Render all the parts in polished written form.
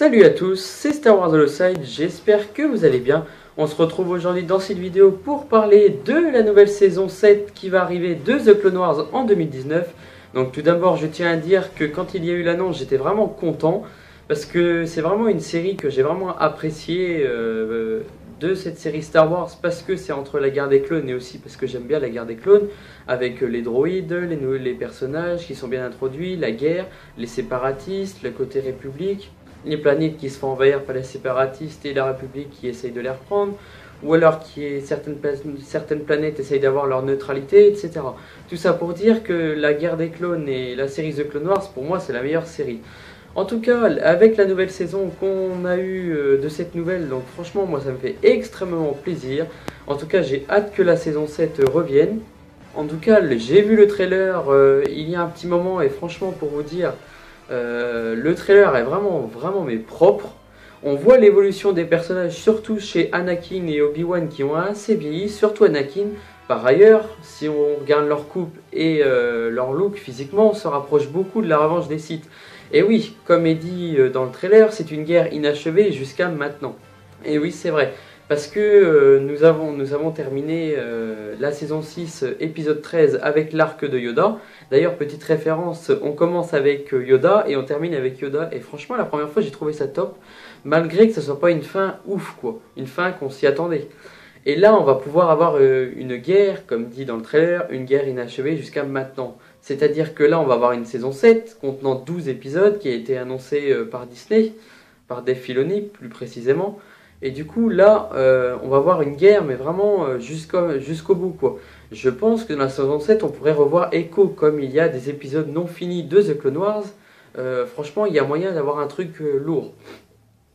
Salut à tous, c'est Star Wars Holoside, j'espère que vous allez bien. On se retrouve aujourd'hui dans cette vidéo pour parler de la nouvelle saison 7 qui va arriver de The Clone Wars en 2019. Donc tout d'abord je tiens à dire que quand il y a eu l'annonce j'étais vraiment content parce que c'est vraiment une série que j'ai vraiment appréciée de cette série Star Wars parce que c'est entre la guerre des clones et aussi parce que j'aime bien la guerre des clones avec les droïdes, les personnages qui sont bien introduits, la guerre, les séparatistes, le côté république, les planètes qui se font envahir par les séparatistes et la République qui essaye de les reprendre, ou alors certaines planètes essayent d'avoir leur neutralité, etc. Tout ça pour dire que la guerre des clones et la série The Clone Wars, pour moi, c'est la meilleure série. En tout cas, avec la nouvelle saison qu'on a eue de cette nouvelle, donc franchement, moi, ça me fait extrêmement plaisir. En tout cas, j'ai hâte que la saison 7 revienne. En tout cas, j'ai vu le trailer il y a un petit moment et franchement, pour vous dire... le trailer est vraiment mais propre. On voit l'évolution des personnages, surtout chez Anakin et Obi-Wan qui ont assez vieilli, surtout Anakin. Par ailleurs, si on regarde leur coupe et leur look physiquement, on se rapproche beaucoup de la revanche des Sith. Et oui, comme est dit dans le trailer, c'est une guerre inachevée jusqu'à maintenant. Et oui, c'est vrai. Parce que nous avons terminé la saison 6, épisode 13, avec l'arc de Yoda. D'ailleurs, petite référence, on commence avec Yoda et on termine avec Yoda. Et franchement, la première fois, j'ai trouvé ça top, malgré que ce ne soit pas une fin ouf, quoi. Une fin qu'on s'y attendait. Et là, on va pouvoir avoir une guerre, comme dit dans le trailer, une guerre inachevée jusqu'à maintenant. C'est-à-dire que là, on va avoir une saison 7, contenant 12 épisodes, qui a été annoncée par Disney, par Dave Filoni, plus précisément. Et du coup, là, on va voir une guerre, mais vraiment jusqu'au bout, quoi. Je pense que dans la saison 7, on pourrait revoir Echo, comme il y a des épisodes non finis de The Clone Wars. Franchement, il y a moyen d'avoir un truc lourd.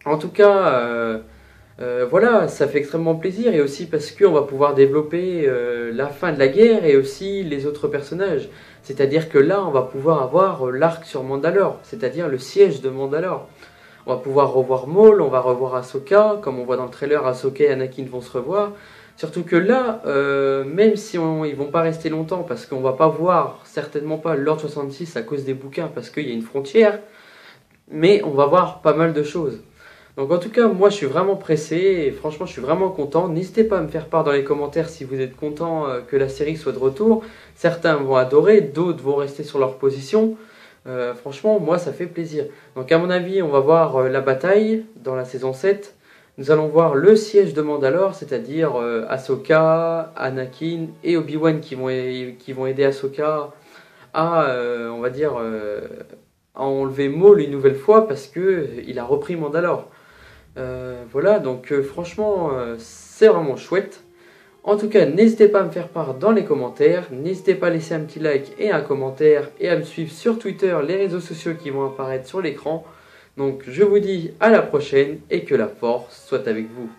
En tout cas, voilà, ça fait extrêmement plaisir. Et aussi parce qu'on va pouvoir développer la fin de la guerre et aussi les autres personnages. C'est-à-dire que là, on va pouvoir avoir l'arc sur Mandalore, c'est-à-dire le siège de Mandalore. On va pouvoir revoir Maul, on va revoir Ahsoka, comme on voit dans le trailer, Ahsoka et Anakin vont se revoir. Surtout que là, même si ils vont pas rester longtemps, parce qu'on va pas voir, certainement pas l'Ordre 66 à cause des bouquins, parce qu'il y a une frontière, mais on va voir pas mal de choses. Donc en tout cas, moi je suis vraiment pressé, et franchement je suis vraiment content. N'hésitez pas à me faire part dans les commentaires si vous êtes content que la série soit de retour. Certains vont adorer, d'autres vont rester sur leur position. Franchement, moi, ça fait plaisir. Donc, à mon avis, on va voir la bataille dans la saison 7. Nous allons voir le siège de Mandalore, c'est-à-dire Ahsoka, Anakin et Obi-Wan qui vont aider Ahsoka à, on va dire, à enlever Maul une nouvelle fois parce qu'il a repris Mandalore. Voilà, donc franchement, c'est vraiment chouette. En tout cas, n'hésitez pas à me faire part dans les commentaires, n'hésitez pas à laisser un petit like et un commentaire et à me suivre sur Twitter, les réseaux sociaux qui vont apparaître sur l'écran. Donc je vous dis à la prochaine et que la force soit avec vous.